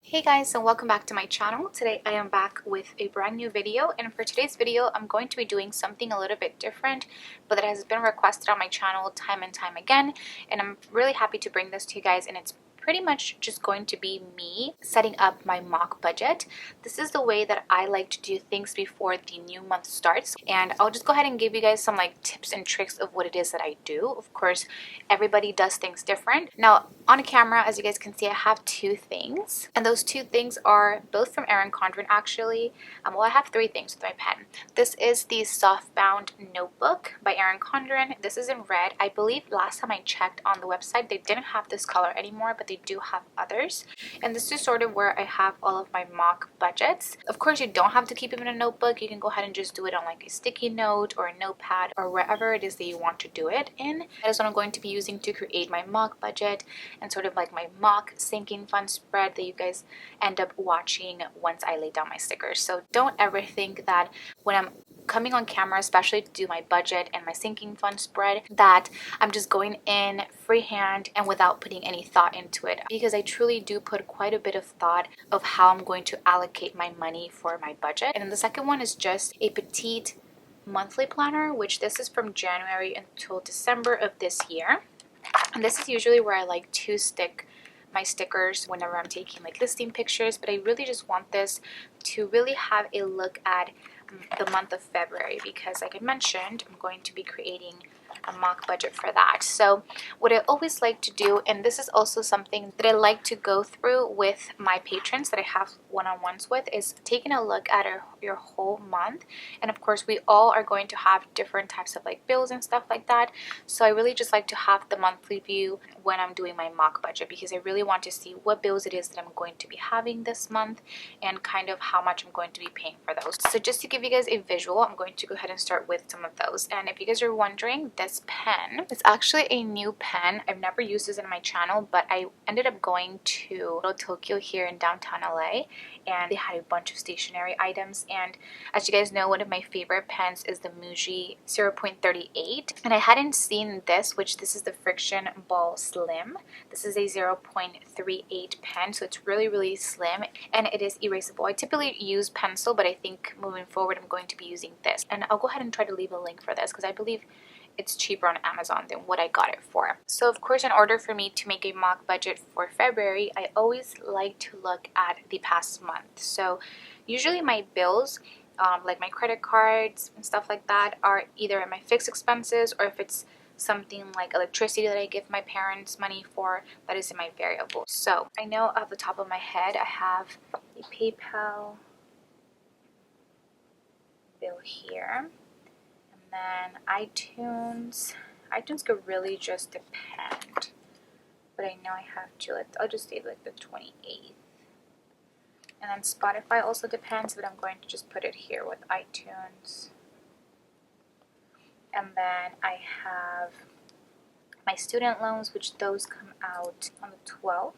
Hey guys, and welcome back to my channel. Today I am back with a brand new video, and for today's video I'm going to be doing something a little bit different, but that has been requested on my channel time and time again, and I'm really happy to bring this to you guys. And it's pretty much just going to be me setting up my mock budget. This is the way that I like to do things before the new month starts, and I'll just go ahead and give you guys some tips and tricks of what it is that I do. Of course, everybody does things different. Now on camera, as you guys can see, I have two things, and those two things are both from Erin Condren actually. Well, I have three things with my pen. This is the softbound notebook by Erin Condren. This is in red. I believe last time I checked on the website they didn't have this color anymore, but they do have others. And this is sort of where I have all of my mock budgets. Of course, you don't have to keep them in a notebook. You can go ahead and just do it on a sticky note or a notepad or wherever it is that you want to do it in. That is what I'm going to be using to create my mock budget and sort of my mock sinking fund spread that you guys end up watching once I lay down my stickers. So don't ever think that when I'm coming on camera, especially to do my budget and my sinking fund spread, that I'm just going in freehand and without putting any thought into it, because I truly do put quite a bit of thought of how I'm going to allocate my money for my budget. And then the second one is just a petite monthly planner, which this is from January until December of this year. And this is usually where I like to stick my stickers whenever I'm taking listing pictures, but I really just want this to really have a look at the month of February, because like I mentioned, I'm going to be creating a mock budget for that. So what I always like to do, and this is also something that I like to go through with my patrons that I have one-on-ones with, is taking a look at your whole month. And of course we all are going to have different types of bills and stuff like that, so I really just like to have the monthly view when I'm doing my mock budget, because I really want to see what bills it is that I'm going to be having this month and kind of how much I'm going to be paying for those. So just to give you guys a visual, I'm going to go ahead and start with some of those. And if you guys are wondering, this pen is actually a new pen. I've never used this in my channel, but I ended up going to Tokyo here in downtown LA, and they had a bunch of stationery items. And as you guys know, one of my favorite pens is the Muji 0.38, and I hadn't seen this, which this is the Friction Ball Slim. This is a 0.38 pen, so it's really slim, and it is erasable. I typically use pencil, but I think moving forward I'm going to be using this, and I'll go ahead and try to leave a link for this because I believe it's cheaper on Amazon than what I got it for. So of course, in order for me to make a mock budget for February, I always like to look at the past month. So usually my bills, like my credit cards and stuff like that, are either in my fixed expenses, or if it's something like electricity that I give my parents money for, that is in my variable. So I know off the top of my head I have a PayPal bill here. And then iTunes could really just depend, but I know I have to, I'll just say the 28th. And then Spotify also depends, but I'm going to just put it here with iTunes. And then I have my student loans, which those come out on the 12th.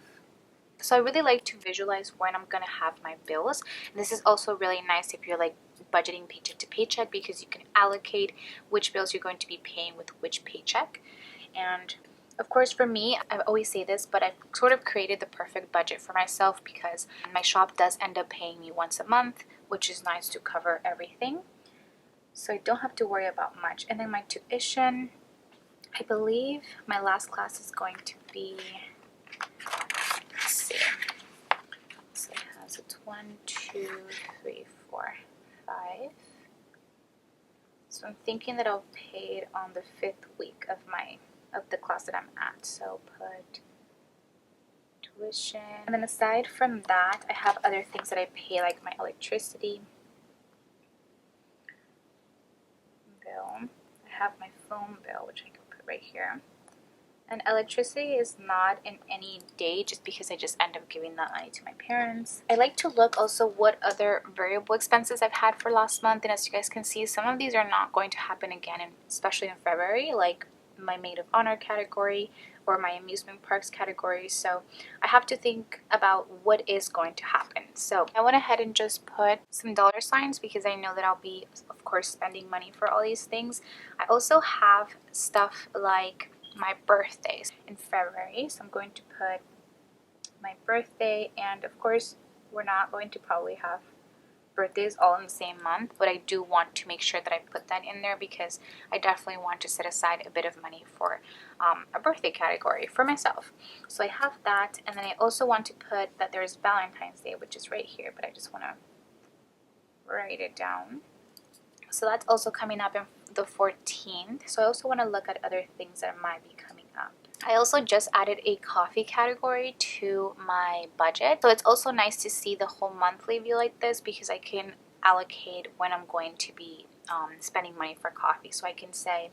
So I really like to visualize when I'm gonna have my bills. And this is also really nice if you're budgeting paycheck to paycheck, because you can allocate which bills you're going to be paying with which paycheck. And of course, for me, I always say this, but I've sort of created the perfect budget for myself, because my shop does end up paying me once a month, which is nice to cover everything. So I don't have to worry about much. And then my tuition, I believe my last class is going to be, let's see. So it has, it's 1, 2, 3, 4, 5. So I'm thinking that I'll pay it on the 5th week of the class that I'm at. So put tuition. And then aside from that, I have other things that I pay, like my electricity bill. I have my phone bill, which I can put right here. And electricity is not in any day, just because I just end up giving that money to my parents. I like to look also what other variable expenses I've had for last month, and as you guys can see, some of these are not going to happen again, especially in February, like my maid of honor category or my amusement parks category. So I have to think about what is going to happen. So I went ahead and just put some dollar signs, because I know that I'll be, of course, spending money for all these things. I also have stuff like my birthdays in February, so I'm going to put my birthday, and of course we're not going to probably have birthdays all in the same month, but I do want to make sure that I put that in there because I definitely want to set aside a bit of money for a birthday category for myself. So I have that, and then I also want to put that there's Valentine's Day, which is right here, but I just want to write it down. So that's also coming up in the 14th. So I also want to look at other things that might be coming up. I also just added a coffee category to my budget. So it's also nice to see the whole monthly view like this because I can allocate when I'm going to be spending money for coffee. So I can say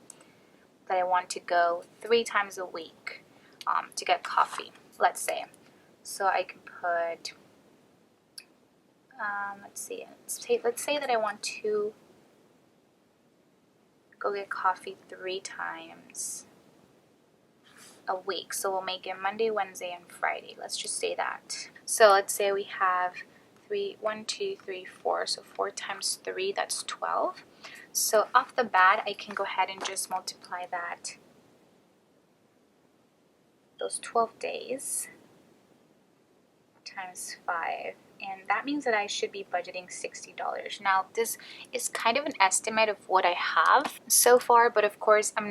that I want to go 3 times a week to get coffee, let's say. So I can put, let's say that I want to go get coffee 3 times a week. So we'll make it Monday, Wednesday, and Friday. Let's just say that. So let's say we have 1, 2, 3, 4. So 4 times 3, that's 12. So off the bat, I can go ahead and just multiply that, those 12 days times 5. And that means that I should be budgeting $60. Now, this is kind of an estimate of what I have so far, but of course, I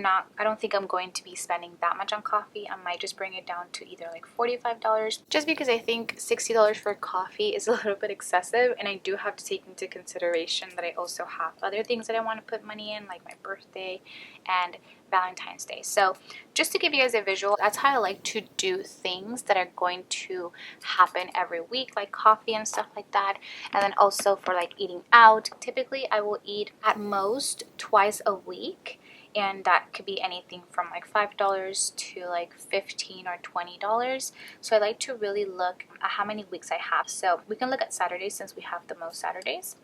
don't think I'm going to be spending that much on coffee. I might just bring it down to either like $45, just because I think $60 for coffee is a little bit excessive, and I do have to take into consideration that I also have other things that I want to put money in, like my birthday and Valentine's Day. So just to give you guys a visual, that's how I like to do things that are going to happen every week, like coffee and stuff like that. And then also for like eating out, typically I will eat at most twice a week, and that could be anything from like $5 to like $15 or $20. So I like to really look at how many weeks I have. So we can look at Saturdays since we have the most Saturdays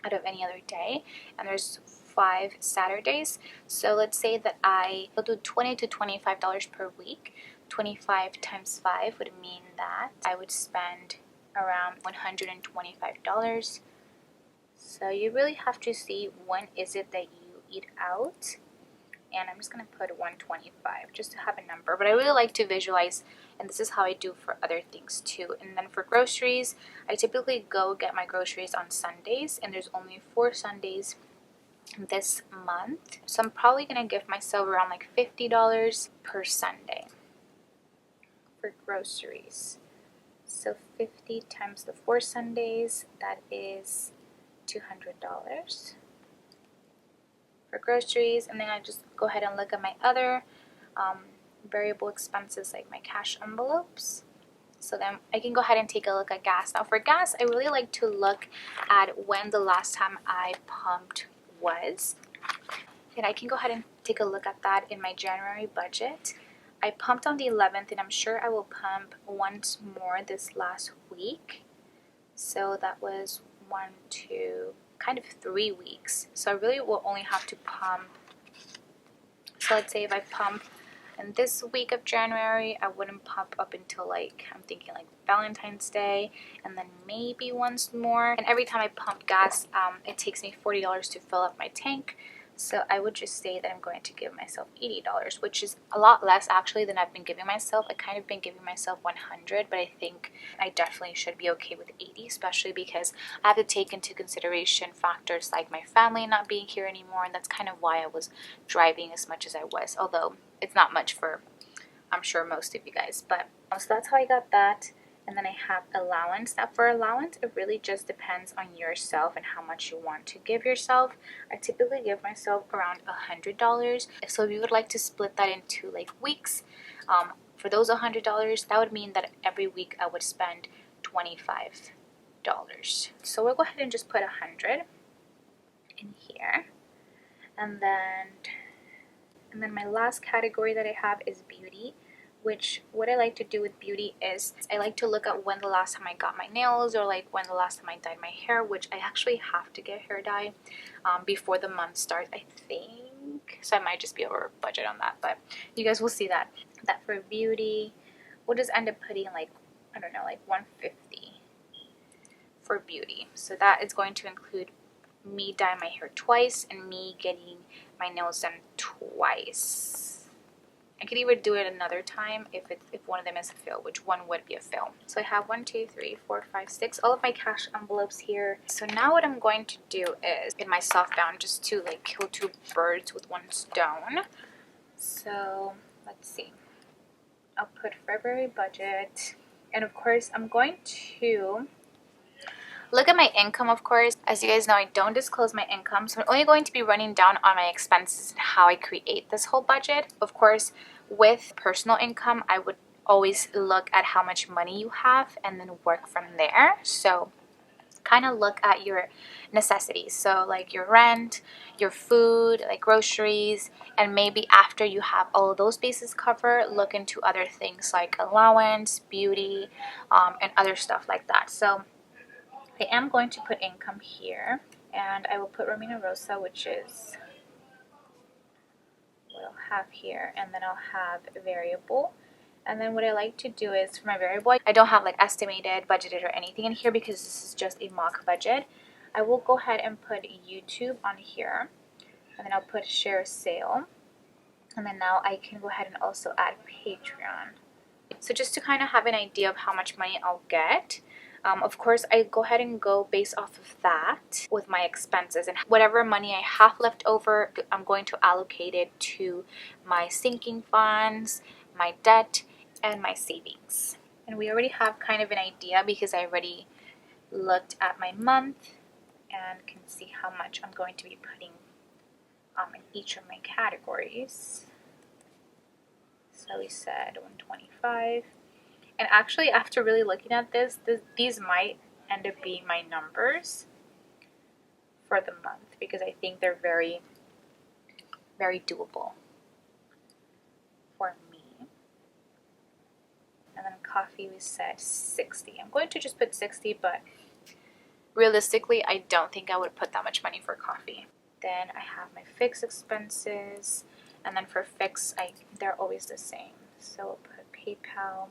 out of any other day, and there's 5 Saturdays. So let's say that I'll do $20 to $25 per week. 25 times 5 would mean that I would spend around $125. So you really have to see when is it that you eat out, and I'm just going to put 125 just to have a number. But I really like to visualize, and this is how I do for other things too. And then for groceries, I typically go get my groceries on Sundays, and there's only 4 Sundays this month. So I'm probably going to give myself around like $50 per Sunday for groceries. So 50 times the 4 Sundays, that is $200 for groceries. And then I just go ahead and look at my other variable expenses like my cash envelopes. So then I can go ahead and take a look at gas. Now for gas, I really like to look at when the last time I pumped was. And I can go ahead and take a look at that in my January budget. I pumped on the 11th, and I'm sure I will pump once more this last week. So that was 1, 2, kind of 3 weeks. So I really will only have to pump. So let's say if I pump in this week of January, I wouldn't pump up until like, I'm thinking like Valentine's Day, and then maybe once more. And every time I pump gas, it takes me $40 to fill up my tank. So I would just say that I'm going to give myself $80, which is a lot less actually than I've been giving myself. I kind of been giving myself $100, but I think I definitely should be okay with $80, especially because I have to take into consideration factors like my family not being here anymore, and that's kind of why I was driving as much as I was, although it's not much for, I'm sure, most of you guys. But so that's how I got that. And then I have allowance. Now for allowance, it really just depends on yourself and how much you want to give yourself. I typically give myself around $100. So if you would like to split that into like weeks, for those $100, that would mean that every week I would spend $25. So we'll go ahead and just put 100 in here. And then my last category that I have is beauty, which what I like to do with beauty is I like to look at when the last time I got my nails, or like when the last time I dyed my hair, which I actually have to get hair dye before the month starts, I think. So I might just be over budget on that, but you guys will see that. That for beauty, we'll just end up putting like, I don't know, like 150 for beauty. So that is going to include me dyeing my hair twice and me getting my nails done twice. I could even do it another time if one of them is a fill, which one would be a fill. So I have 1, 2, 3, 4, 5, 6, all of my cash envelopes here. So now what I'm going to do is in my softbound, just to like kill two birds with one stone. So let's see. I'll put February budget, and of course I'm going to look at my income. Of course, as you guys know, I don't disclose my income, so I'm only going to be running down on my expenses and how I create this whole budget. Of course, with personal income, I would always look at how much money you have and then work from there. So kind of look at your necessities, so like your rent, your food, like groceries, and maybe after you have all of those bases covered, look into other things like allowance, beauty, and other stuff like that. So I am going to put income here, and I will put Romina Rosa, which is what I'll have here, and then I'll have variable. And then what I like to do is for my variable, I don't have like estimated, budgeted, or anything in here because this is just a mock budget. I will go ahead and put YouTube on here, and then I'll put share sale, and then now I can go ahead and also add Patreon. So just to kind of have an idea of how much money I'll get. Of course, I go ahead and go based off of that with my expenses, and whatever money I have left over, I'm going to allocate it to my sinking funds, my debt, and my savings. And we already have kind of an idea because I already looked at my month and can see how much I'm going to be putting in each of my categories. So we said 125. And actually, after really looking at these might end up being my numbers for the month because I think they're very, very doable for me. And then coffee, we said 60. I'm going to just put 60, but realistically, I don't think I would put that much money for coffee. Then I have my fixed expenses, and then for fixed, they're always the same. So we'll put PayPal,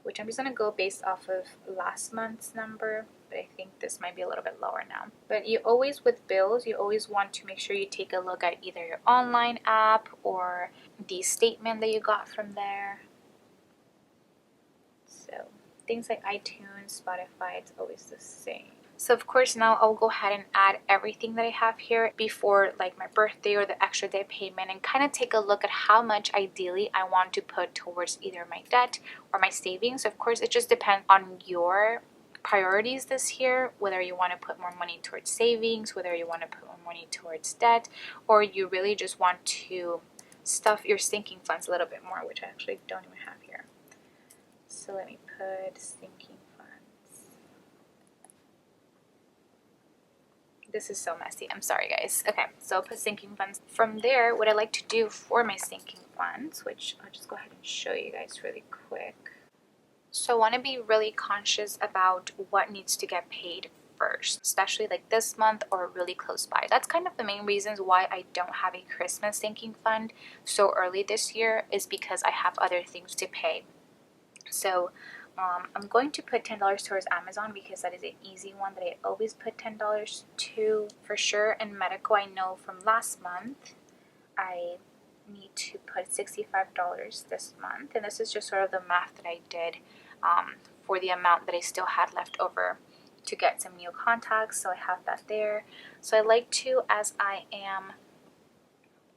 which I'm just going to go based off of last month's number, but I think this might be a little bit lower now. But you always, with bills, you always want to make sure you take a look at either your online app or the statement that you got from there. So things like iTunes, Spotify, it's always the same. So of course now I'll go ahead and add everything that I have here before like my birthday or the extra day payment, and kind of take a look at how much ideally I want to put towards either my debt or my savings. Of course, it just depends on your priorities this year, whether you want to put more money towards savings, whether you want to put more money towards debt, or you really just want to stuff your sinking funds a little bit more, which I actually don't even have here. So let me put sinking funds. This is so messy. I'm sorry, guys. Okay, so I'll put sinking funds. From there, what I like to do for my sinking funds, which I'll just go ahead and show you guys really quick. So I want to be really conscious about what needs to get paid first, especially like this month or really close by. That's kind of the main reasons why I don't have a Christmas sinking fund so early this year, is because I have other things to pay. So I'm going to put $10 towards Amazon because that is an easy one that I always put $10 to for sure. And medical, I know from last month I need to put $65 this month, and this is just sort of the math that I did for the amount that I still had left over to get some new contacts. So I have that there. So I like to, as I am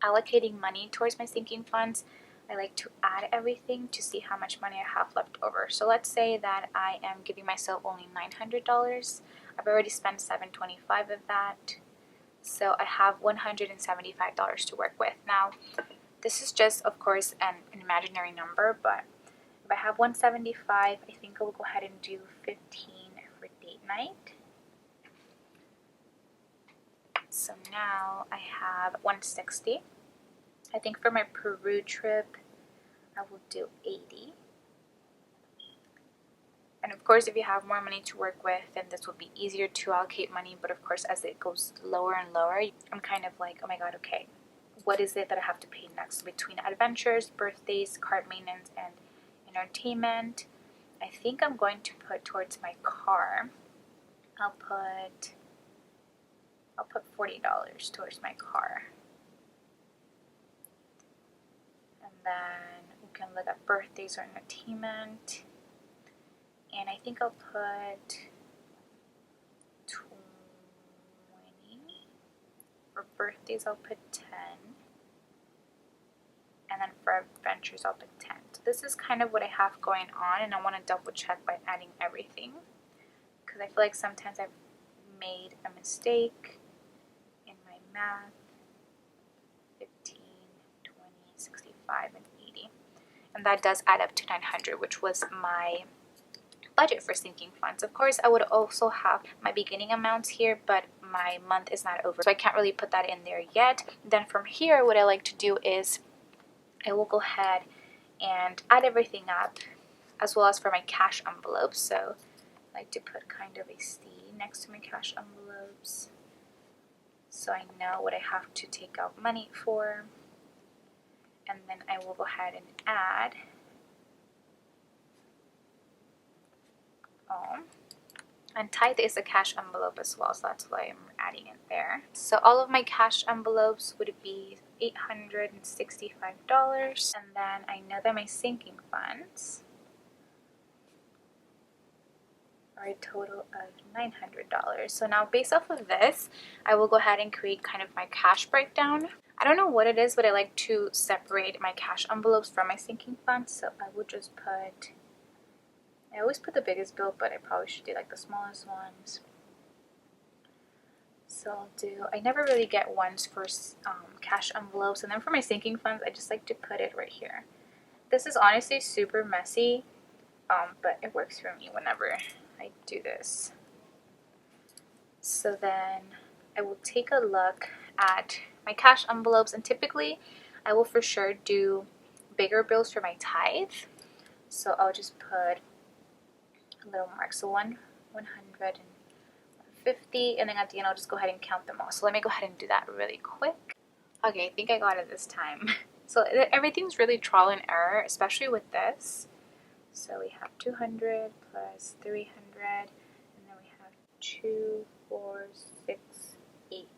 allocating money towards my sinking funds, I like to add everything to see how much money I have left over. So let's say that I am giving myself only $900. I've already spent $725 of that. So I have $175 to work with. Now, this is just, of course, an imaginary number, but if I have $175, I think I will go ahead and do $15 for date night. So now I have $160. I think for my Peru trip, I will do $80. And of course, if you have more money to work with, then this will be easier to allocate money. But of course, as it goes lower and lower, I'm kind of like, oh my god, okay, what is it that I have to pay next? Between adventures, birthdays, card maintenance, and entertainment, I think I'm going to put towards my car. I'll put $40 towards my car. And then we can look at birthdays or entertainment. And I think I'll put 20. For birthdays, I'll put 10. And then for adventures, I'll put 10. So this is kind of what I have going on, and I want to double check by adding everything, because I feel like sometimes I've made a mistake in my math. 15, 20, 65, and 80. And that does add up to 900, which was my budget for sinking funds. Of course, I would also have my beginning amounts here, but my month is not over, so I can't really put that in there yet. Then from here, what I like to do is I will go ahead and add everything up, as well as for my cash envelopes. So I like to put kind of a C next to my cash envelopes, so I know what I have to take out money for. And then I will go ahead and add and tithe is a cash envelope as well, so that's why I'm adding it there. So all of my cash envelopes would be $865, and then I know that my sinking funds are a total of $900. So now based off of this, I will go ahead and create kind of my cash breakdown. I don't know what it is, but I like to separate my cash envelopes from my sinking funds, so I would just put, I always put the biggest bill, but I probably should do like the smallest ones. So I'll do, I never really get ones for cash envelopes, and then for my sinking funds, I just like to put it right here. This is honestly super messy, but it works for me whenever I do this. So then I will take a look at my cash envelopes, and typically I will for sure do bigger bills for my tithe. So I'll just put a little mark, so 100 and 150, and then at the end I'll just go ahead and count them all. So let me go ahead and do that really quick. Okay, I think I got it this time. So everything's really trial and error, especially with this. So we have 200 plus 300, and then we have 2, 4, 6, 8,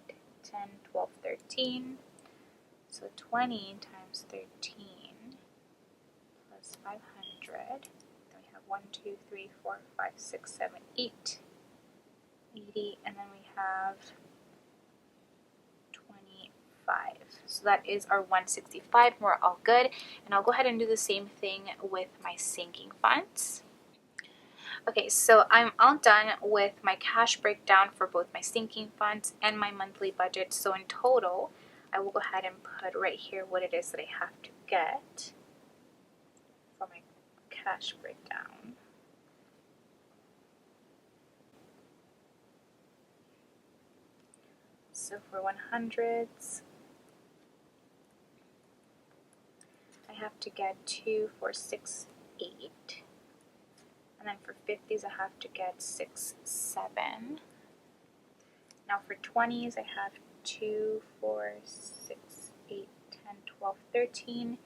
10, 12, 13. So 20 times 13 plus 500. Then we have 1, 2, 3, 4, 5, 6, 7, 8. 80, and then we have 25. So that is our 165. We're all good. And I'll go ahead and do the same thing with my sinking funds. Okay, so I'm all done with my cash breakdown for both my sinking funds and my monthly budget. So in total, I will go ahead and put right here what it is that I have to get for my cash breakdown. So for 100s, I have to get 2, 4, 6, 8. And then for 50s, I have to get 6, 7. Now for 20s, I have 2, 4, 6, 8, 10, 12, 13,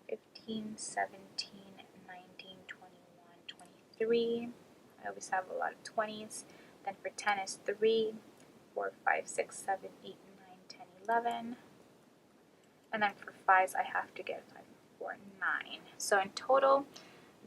15, 17, 19, 21, 23. I always have a lot of 20s. Then for 10 is 3, 4, 5, 6, 7, 8, 9, 10, 11. And then for 5s, I have to get 5, 4, 9. So in total,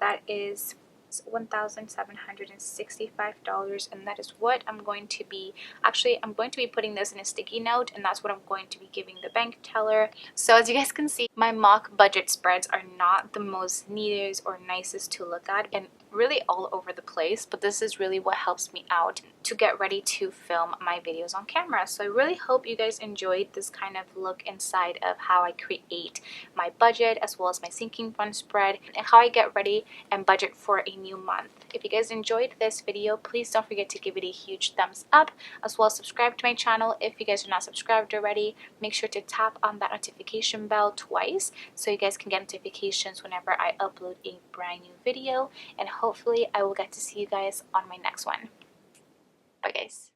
that is $1,765, and that is what I'm going to be, actually I'm going to be putting this in a sticky note, and that's what I'm going to be giving the bank teller. So as you guys can see, my mock budget spreads are not the most neatest or nicest to look at, and really all over the place, but this is really what helps me out to get ready to film my videos on camera. So I really hope you guys enjoyed this kind of look inside of how I create my budget, as well as my sinking fund spread, and how I get ready and budget for a new month. If you guys enjoyed this video, please don't forget to give it a huge thumbs up, as well as subscribe to my channel if you guys are not subscribed already. Make sure to tap on that notification bell twice so you guys can get notifications whenever I upload a brand new video, and hopefully I will get to see you guys on my next one. Bye guys.